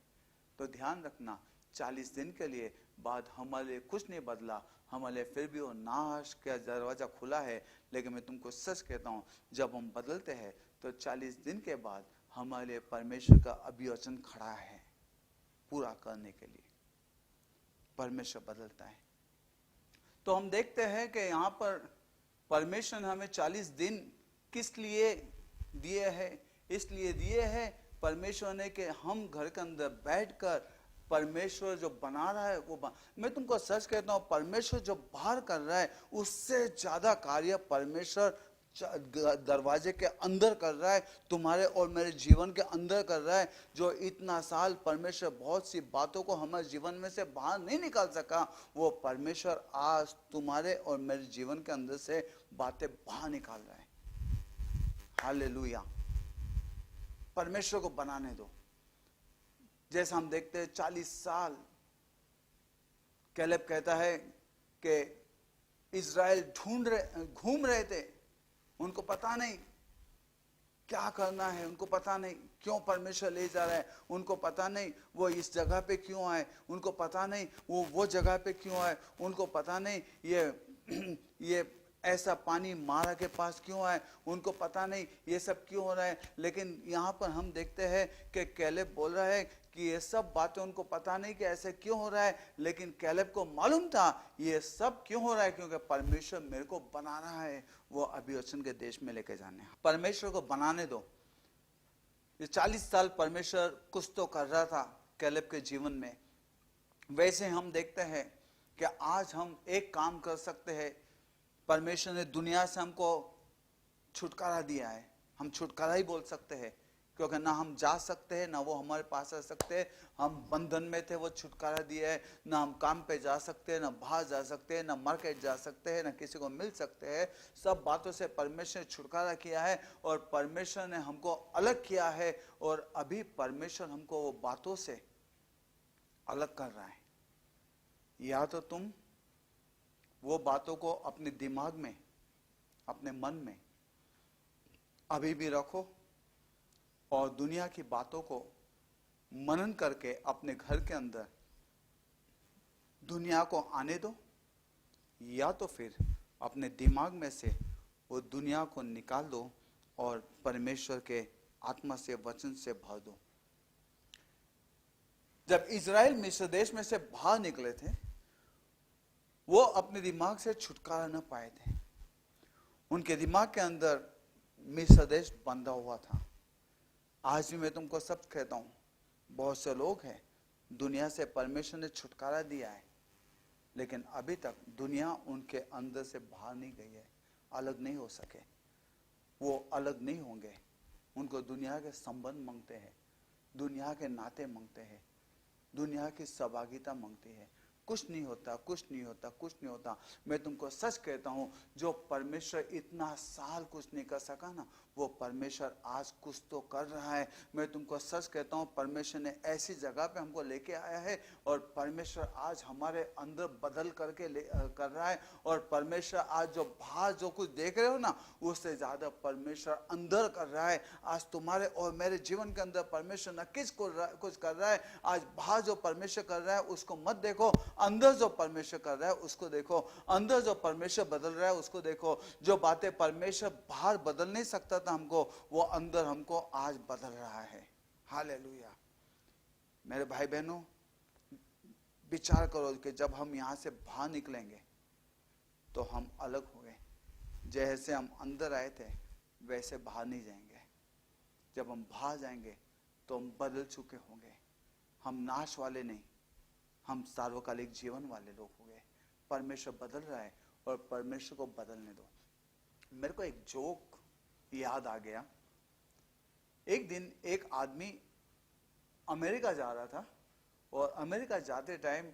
तो ध्यान रखना, 40 दिन के लिए बाद हमारे लिए कुछ नहीं बदला, हमारे लिए फिर भी वो नाश का दरवाजा खुला है। लेकिन मैं तुमको सच कहता हूँ, जब हम बदलते हैं तो 40 दिन के बाद हमारे लिए परमेश्वर का अभिवचन खड़ा है पूरा करने के लिए। परमेश्वर बदलता है। तो हम देखते हैं कि यहाँ पर परमेश्वर ने हमें 40 दिन किस लिए दिए हैं? इसलिए दिए हैं परमेश्वर ने कि हम घर के अंदर बैठकर परमेश्वर जो बना रहा है वो मैं तुमको सच कहता हूँ, परमेश्वर जो बाहर कर रहा है उससे ज्यादा कार्य परमेश्वर दरवाजे के अंदर कर रहा है, तुम्हारे और मेरे जीवन के अंदर कर रहा है। जो इतना साल परमेश्वर बहुत सी बातों को हमारे जीवन में से बाहर नहीं निकाल सका, वो परमेश्वर आज तुम्हारे और मेरे जीवन के अंदर से बातें बाहर निकाल रहा है। हालेलुया। परमेश्वर को बनाने दो। जैसा हम देखते हैं 40 साल कैलेब कहता है कि इज़राइल घूम रहे थे, उनको पता नहीं क्या करना है, उनको पता नहीं क्यों परमेश्वर ले जा रहा है, उनको पता नहीं वो इस जगह पे क्यों आए, उनको पता नहीं वो जगह पे क्यों आए, उनको पता नहीं ये ऐसा पानी मारा के पास क्यों आए, उनको पता नहीं ये सब क्यों हो रहा है। लेकिन यहाँ पर हम देखते हैं कि कैलेब बोल रहा है कि ये सब बातें उनको पता नहीं कि ऐसे क्यों हो रहा है, लेकिन कैलेब को मालूम था ये सब क्यों हो रहा है, क्योंकि परमेश्वर मेरे को बना रहा है, वो अभिवचन के देश में लेके जाने। परमेश्वर को बनाने दो। ये 40 साल परमेश्वर कुछ तो कर रहा था कैलेब के जीवन में। वैसे हम देखते हैं कि आज हम एक काम कर सकते हैं। परमेश्वर ने दुनिया से हमको छुटकारा दिया है, हम छुटकारा ही बोल सकते हैं, क्योंकि ना हम जा सकते हैं ना वो हमारे पास आ सकते हैं। हम बंधन में थे, वो छुटकारा दिया है। ना हम काम पे जा सकते हैं, ना बाहर जा सकते हैं, ना मार्केट जा सकते हैं, ना किसी को मिल सकते हैं। सब बातों से परमेश्वर ने छुटकारा किया है और परमेश्वर ने हमको अलग किया है। और अभी परमेश्वर हमको वो बातों से अलग कर रहा है। या तो तुम वो बातों को अपने दिमाग में, अपने मन में अभी भी रखो और दुनिया की बातों को मनन करके अपने घर के अंदर दुनिया को आने दो, या तो फिर अपने दिमाग में से वो दुनिया को निकाल दो और परमेश्वर के आत्मा से, वचन से भर दो। जब इज़राइल मिस्र देश में से बाहर निकले थे, वो अपने दिमाग से छुटकारा न पाए थे। उनके दिमाग के अंदर मिस्र देश बंधा हुआ था। आज भी मैं तुमको सब कहता हूं, बहुत से लोग हैं, दुनिया से परमेश्वर ने छुटकारा दिया है, लेकिन अभी तक दुनिया उनके अंदर से बाहर नहीं गई है, अलग नहीं हो सके। वो अलग नहीं होंगे। उनको दुनिया के संबंध मांगते हैं, दुनिया के नाते मांगते हैं। दुनिया की सहभागिता मांगती है। कुछ नहीं होता, कुछ नहीं होता, कुछ नहीं होता। मैं तुमको सच कहता हूं, जो परमेश्वर इतना साल कुछ नहीं कर सका ना, वो परमेश्वर आज कुछ तो कर रहा है। मैं तुमको सच कहता हूं, परमेश्वर ने ऐसी जगह पे हमको लेके आया है, और परमेश्वर आज हमारे अंदर बदल करके कर रहा है। और परमेश्वर आज जो बाहर जो कुछ देख रहे हो ना, उससे ज्यादा परमेश्वर अंदर कर रहा है। आज तुम्हारे और मेरे जीवन के अंदर परमेश्वर न कुछ कर रहा है। आज बाहर जो परमेश्वर कर रहा है उसको मत देखो, अंदर जो परमेश्वर कर रहा है उसको देखो। अंदर जो परमेश्वर बदल रहा है उसको देखो। जो बातें परमेश्वर बाहर बदल नहीं सकता था हमको, वो अंदर हमको आज बदल रहा है। हालेलुया। मेरे भाई बहनों, विचार करो कि जब हम यहाँ से बाहर निकलेंगे तो हम अलग होंगे। जैसे हम अंदर आए थे वैसे बाहर नहीं जाएंगे। जब हम बाहर जाएंगे तो हम बदल चुके होंगे। हम नाश वाले नहीं, हम सार्वकालिक जीवन वाले लोग हो गए। परमेश्वर बदल रहा है और परमेश्वर को बदलने दो। मेरे को एक जोक याद आ गया। एक दिन एक आदमी अमेरिका जा रहा था, और अमेरिका जाते टाइम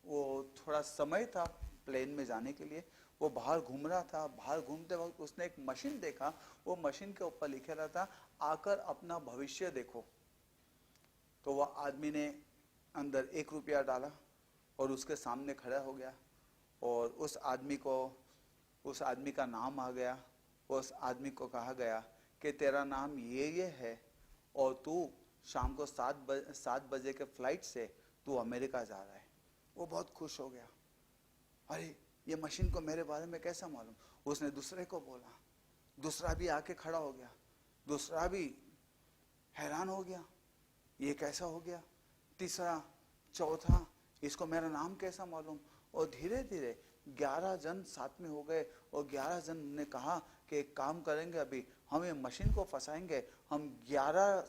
वो थोड़ा समय था प्लेन में जाने के लिए। वो बाहर घूम रहा था। बाहर घूमते वक्त उसने एक मशीन देखा। वो मशीन के ऊपर लिखा रहा था, आकर अपना भविष्य देखो। तो वह आदमी ने अंदर 1 रुपया डाला और उसके सामने खड़ा हो गया, और उस आदमी का नाम आ गया। उस आदमी को कहा गया कि तेरा नाम ये है, और तू शाम को 7 बजे के फ्लाइट से तू अमेरिका जा रहा है। वो बहुत खुश हो गया। अरे ये मशीन को मेरे बारे में कैसा मालूम। उसने दूसरे को बोला, दूसरा भी आके खड़ा हो गया। दूसरा भी हैरान हो गया, ये कैसा हो गया। तीसरा, चौथा, इसको मेरा नाम कैसा मालूम। और धीरे धीरे 11 जन साथ में हो गए, और 11 जन ने कहा कि एक काम करेंगे, अभी हम ये मशीन को फंसाएंगे, हम 11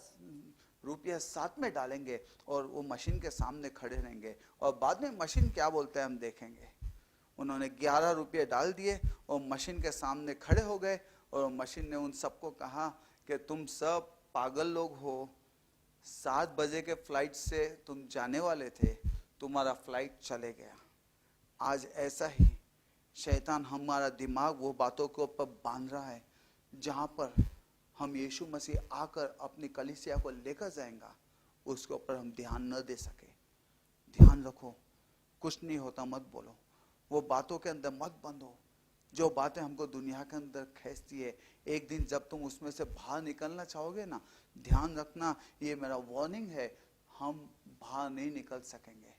रुपये साथ में डालेंगे और वो मशीन के सामने खड़े रहेंगे, और बाद में मशीन क्या बोलता है हम देखेंगे। उन्होंने 11 रुपये डाल दिए और मशीन के सामने खड़े हो गए, और मशीन ने उन सबको कहा कि तुम सब पागल लोग हो। 7 बजे के फ्लाइट से तुम जाने वाले थे, तुम्हारा फ्लाइट चले गया। आज ऐसा ही शैतान हमारा दिमाग वो बातों के ऊपर बांध रहा है जहां पर हम यीशु मसीह आकर अपनी कलीसिया को लेकर जाएगा, उसके ऊपर हम ध्यान न दे सके। ध्यान रखो, कुछ नहीं होता मत बोलो, वो बातों के अंदर मत बंधो जो बातें हमको दुनिया के अंदर खींचती है। एक दिन जब तुम उसमें से बाहर निकलना चाहोगे ना, ध्यान रखना, ये मेरा वार्निंग है, हम बाहर नहीं निकल सकेंगे।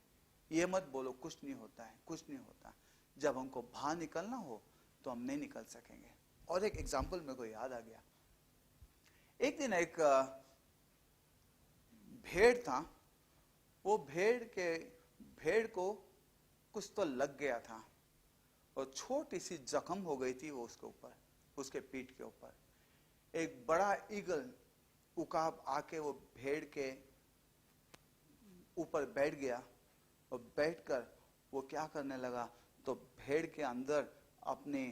ये मत बोलो कुछ नहीं होता है, कुछ नहीं होता। जब हमको बाहर निकलना हो तो हम नहीं निकल सकेंगे। और एक एग्जाम्पल मेरे को याद आ गया। एक दिन एक भेड़ था। वो भेड़ को कुछ तो लग गया था, और छोटी सी जख्म हो गई थी वो उसके ऊपर, उसके पीठ के ऊपर। एक बड़ा ईगल उकाब आके वो भेड़ के ऊपर बैठ गया, और बैठकर वो क्या करने लगा, तो भेड़ के अंदर अपनी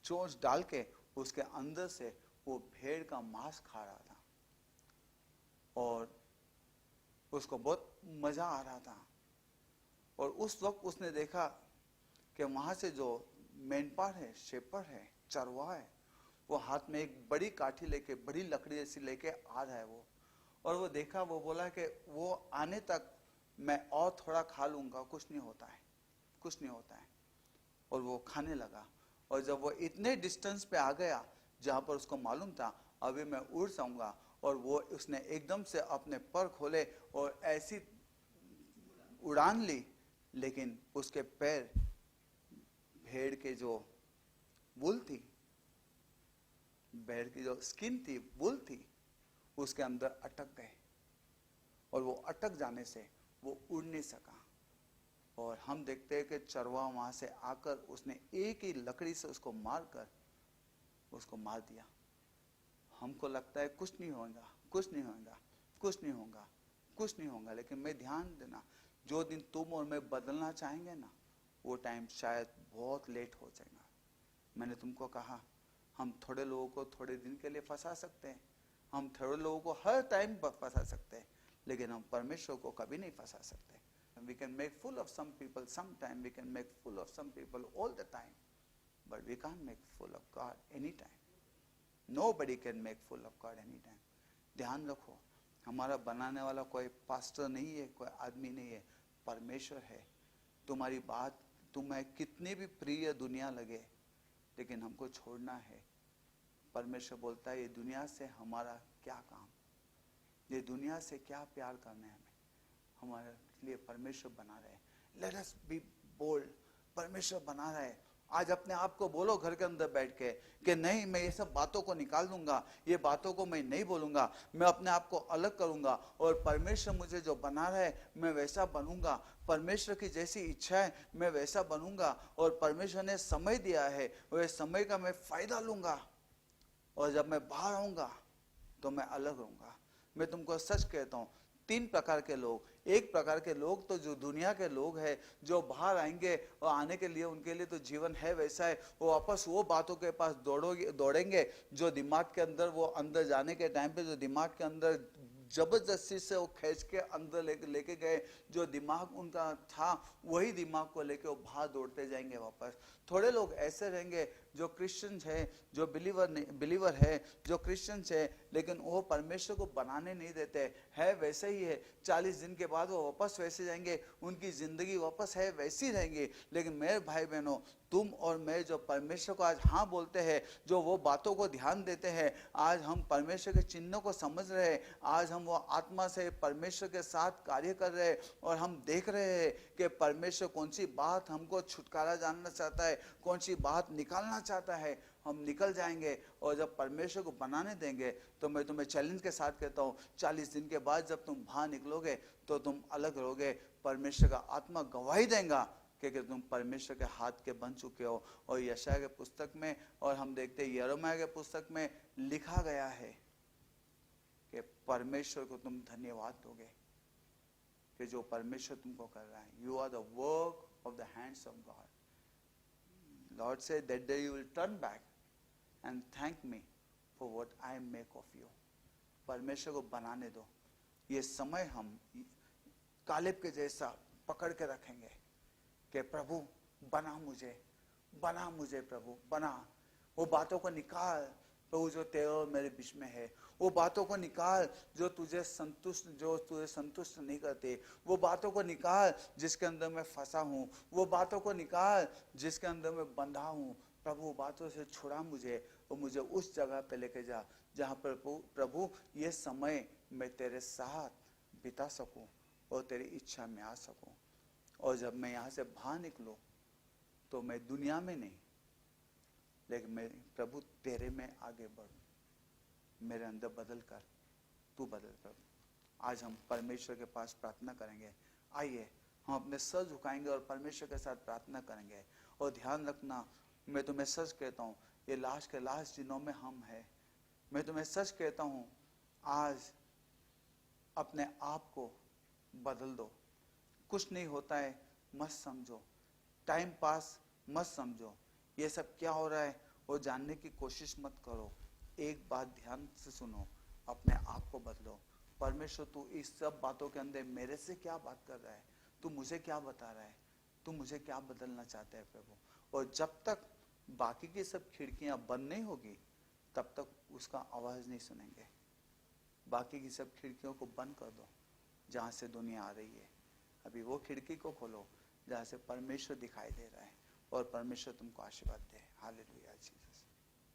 चोंच डाल के उसके अंदर से वो भेड़ का मांस खा रहा था, और उसको बहुत मजा आ रहा था। और उस वक्त उसने देखा कि वहां से जो मेंढपाल है, शेपर्ड है, चरवाहा है, वो हाथ में एक बड़ी काठी लेके, बड़ी लकड़ी जैसी लेके आ रहा है वो। और वो देखा, वो बोला कि वो आने तक मैं और थोड़ा खा लूंगा, कुछ नहीं होता है, कुछ नहीं होता है। और वो खाने लगा, और जब वो इतने डिस्टेंस पे आ गया जहां पर उसको मालूम था अभी मैं उड़ जाऊंगा, और वो उसने एकदम से अपने पर खोले और ऐसी उड़ान ली, लेकिन उसके पैर भेड़ के जो वूल थी, भेड़ की जो स्किन थी, वूल थी, उसके अंदर अटक गए, और वो अटक जाने से वो उड़ नहीं सका। और हम देखते हैं कि चरवाहा वहां से आकर उसने एक ही लकड़ी से उसको मारकर उसको मार दिया। हमको लगता है कुछ नहीं होगा, कुछ नहीं होगा, कुछ नहीं होगा, कुछ नहीं होगा, लेकिन मैं ध्यान देना, जो दिन तुम और मैं बदलना चाहेंगे ना, वो टाइम शायद बहुत लेट हो जाएगा। मैंने तुमको कहा, हम थोड़े लोगों को थोड़े दिन के लिए फंसा सकते हैं, हम थोड़े लोगों को हर टाइम फंसा सकते हैं, लेकिन हम परमेश्वर को कभी नहीं फंसा सकते. We can make fool of some people sometime, we can make fool of some people all the time, but we can't make fool of God anytime. Nobody can make fool of God anytime. ध्यान रखो, हमारा बनाने वाला कोई pastor नहीं है, कोई आदमी नहीं है, परमेश्वर है. तुम्हारी बात तुम्हें कितनी भी प्रिय दुनिया लगे, लेकिन हमको छोड़ना है. परमेश्वर बोलता है ये दुनिया से हमारा क्या काम, ये दुनिया से क्या प्यार करना है. हमारे लिए परमेश्वर बना रहे. Let us be bold. परमेश्वर बना रहे. आज अपने आप को बोलो घर के अंदर बैठ के कि नहीं, मैं ये सब बातों को निकाल दूंगा, ये बातों को मैं नहीं बोलूंगा, मैं अपने आप को अलग करूंगा और परमेश्वर मुझे जो बना रहा है मैं वैसा बनूंगा. परमेश्वर की जैसी इच्छा है मैं वैसा बनूंगा और परमेश्वर ने समय दिया है, वह समय का मैं फायदा लूंगा और जब मैं बाहर आऊंगा तो मैं अलग रहूंगा. मैं तुमको सच कहता हूं, 3 प्रकार के लोग. एक प्रकार के लोग तो जो दुनिया के लोग हैं, जो बाहर आएंगे और आने के लिए उनके लिए तो जीवन है वैसा है, वो वापस वो बातों के पास दौड़ेंगे जो दिमाग के अंदर, वो अंदर जाने के टाइम पे जो दिमाग के अंदर जबरदस्ती से वो खींच के अंदर लेके गए, जो दिमाग उनका था वही दिमाग को लेके वो बाहर दौड़ते जाएंगे वापस. थोड़े लोग ऐसे रहेंगे जो क्रिश्चियंस है, जो बिलीवर है, जो क्रिश्चियंस है, लेकिन वो परमेश्वर को बनाने नहीं देते है, वैसे ही है. 40 दिन के बाद वो वापस वैसे जाएंगे, उनकी जिंदगी वापस है वैसी रहेंगी. लेकिन मेरे भाई बहनों, तुम और मैं जो परमेश्वर को आज हाँ बोलते हैं, जो वो बातों को ध्यान देते हैं, आज हम परमेश्वर के चिन्हों को समझ रहे हैं, आज हम वो आत्मा से परमेश्वर के साथ कार्य कर रहे हैं और हम देख रहे हैं कि परमेश्वर कौन सी बात हमको छुटकारा जानना चाहता है, कौन सी बात निकालना चाहता है. हम निकल जाएंगे और जब परमेश्वर को बनाने देंगे तो मैं तुम्हें चैलेंज के साथ कहता हूँ, 40 दिन के बाद जब तुम बाहर निकलोगे तो तुम अलग रहोगे. परमेश्वर का आत्मा गवाही देगा कि तुम परमेश्वर के हाथ के बन चुके हो. और यशाया के पुस्तक में और हम देखते हैं यिर्मयाह के पुस्तक में लिखा गया है कि परमेश्वर को तुम धन्यवाद दोगे कि जो परमेश्वर तुमको कर रहा है. You are the work of the hands of God. Lord said that day you will turn back and thank me for what I make of you. परमेश्वर को बनाने दो. ये समय हम कालेब के जैसा पकड़ के रखेंगे कि प्रभु बना मुझे प्रभु बना. वो बातों को निकाल प्रभु जो तेरे और मेरे बीच में है, वो बातों को निकाल जो तुझे संतुष्ट नहीं करते, वो बातों को निकाल जिसके अंदर मैं फंसा हूँ, वो बातों को निकाल जिसके अंदर मैं बंधा हूँ. प्रभु बातों से छुड़ा मुझे और मुझे उस जगह पे लेके जा जहाँ पर प्रभु ये समय मैं तेरे साथ बिता सकूं और तेरी इच्छा में आ सकूं. और जब मैं यहाँ से बाहर निकलूं तो मैं दुनिया में नहीं, लेकिन मैं प्रभु तेरे में आगे बढ़ूं. मेरे अंदर बदल कर, तू बदल प्रभु. आज हम परमेश्वर के पास प्रार्थना करेंगे. आइए हम अपने सर झुकाएंगे और परमेश्वर के साथ प्रार्थना करेंगे. और ध्यान रखना, मैं तुम्हें सच कहता हूँ, ये लास्ट के लास्ट दिनों में हम हैं. मैं तुम्हें सच कहता हूँ, आज अपने आप को बदल दो. कुछ नहीं होता है मत समझो, टाइम पास मत समझो, ये सब क्या हो रहा है वो जानने की कोशिश मत करो. एक बात ध्यान से सुनो, अपने आप को बदलो. परमेश्वर तू इस सब बातों के अंदर मेरे से क्या बात कर रहा है, तू मुझे क्या बता रहा है, तू मुझे क्या बदलना चाहता है प्रभु. और जब तक बाकी की सब खिड़कियां बंद नहीं होगी तब तक उसका आवाज नहीं सुनेंगे. बाकी की सब खिड़कियों को बंद कर दो जहां से दुनिया आ रही है. अभी वो खिड़की को खोलो जहां से परमेश्वर दिखाई दे रहा है और परमेश्वर तुमको आशीर्वाद दे. Hallelujah Jesus.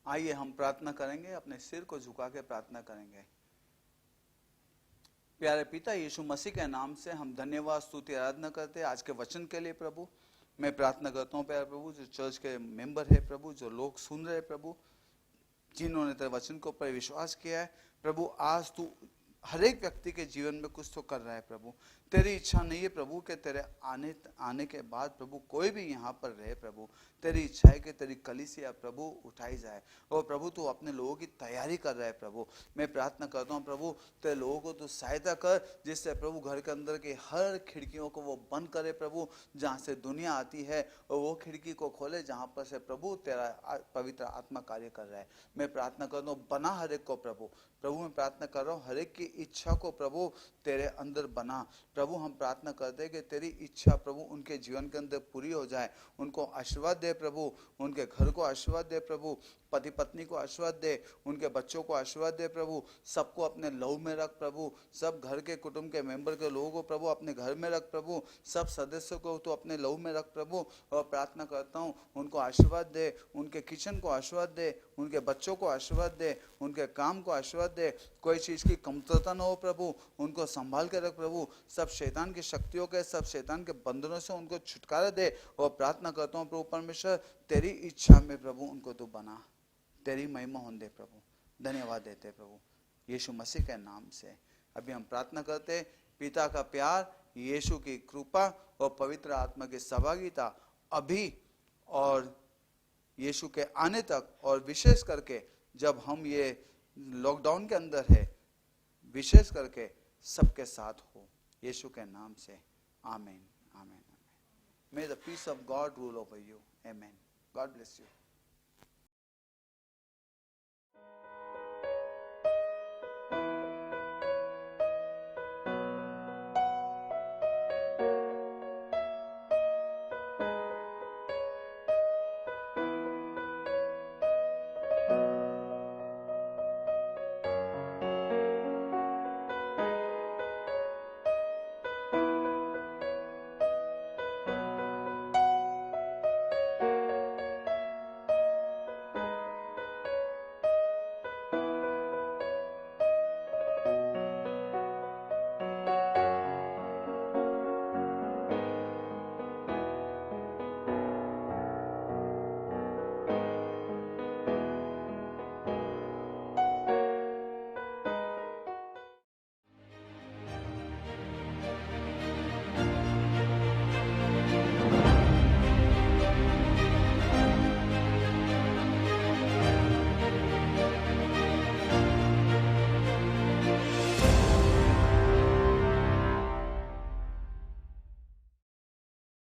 आइए हम प्रार्थना करेंगे, अपने सिर को झुका के प्रार्थना करेंगे. प्यारे पिता यीशु मसीह के नाम से हम धन्यवाद स्तुति आराधना करते हैं आज के वचन के लिए प्रभु. मैं प्रार्थना करता हूँ प्यारे प्रभु, जो चर्च के मेंबर है प्रभु, जो लोग सुन रहे प्रभु, जिन्होंने तेरे वचन के ऊपर विश्वास किया है प्रभु, आज तू हर एक व्यक्ति के जीवन में कुछ तो कर रहा है प्रभु. तेरी इच्छा नहीं है प्रभु कि तेरे आने के बाद प्रभु कोई भी यहाँ पर रहे प्रभु. तेरी इच्छा है कि तेरी कलीसिया प्रभु उठाई जाए और प्रभु तू अपने लोगों की तैयारी कर रहा है प्रभु. मैं प्रार्थना करता हूँ प्रभु, तेरे लोगों को तू सहायता कर जिससे प्रभु घर के अंदर की हर खिड़कियों को वो बंद करे प्रभु, जहाँ से दुनिया आती है और वो खिड़की को खोले जहाँ पर से प्रभु तेरा पवित्र आत्मा कार्य कर रहा है. मैं प्रार्थना करता हूँ बना हर एक को प्रभु. प्रभु मैं प्रार्थना कर रहा हूँ हर एक की इच्छा को प्रभु तेरे अंदर बना। प्रभु हम प्रार्थना करते हैं कि तेरी इच्छा प्रभु उनके जीवन के अंदर पूरी हो जाए। उनको आशीर्वाद दे प्रभु, उनके घर को आशीर्वाद दे प्रभु, पति पत्नी को आशीर्वाद दे, उनके बच्चों को आशीर्वाद दे प्रभु, सबको अपने लव में रख प्रभु, सब घर के कुटुंब के मेंबर के लोगों को प्रभु अपने घर में रख प्रभु, सब सदस्यों को तो अपने लव में रख प्रभु। और प्रार्थना करता हूँ उनको आशीर्वाद दे, उनके किचन को आशीर्वाद दे, उनके बच्चों को आशीर्वाद दे, उनके काम को आशीर्वाद दे, कोई चीज़ की कमतरता न हो प्रभु, उनको संभाल के रख प्रभु, सब शैतान की शक्तियों के, सब शैतान के बंधनों से उनको छुटकारा दे। और प्रार्थना करता हूँ प्रभु परमेश्वर तेरी इच्छा में प्रभु उनको तू बना, तेरी महिमा होने दे प्रभु। धन्यवाद देते प्रभु यीशु मसीह के नाम से। अभी हम प्रार्थना करते, पिता का प्यार, यीशु की कृपा और पवित्र आत्मा की सहभागिता अभी और यीशु के आने तक, और विशेष करके जब हम ये लॉकडाउन के अंदर है, विशेष करके सबके साथ हो यीशु के नाम से। आमीन आमीन आमीन। May the peace of God rule over you. Amen. God bless you.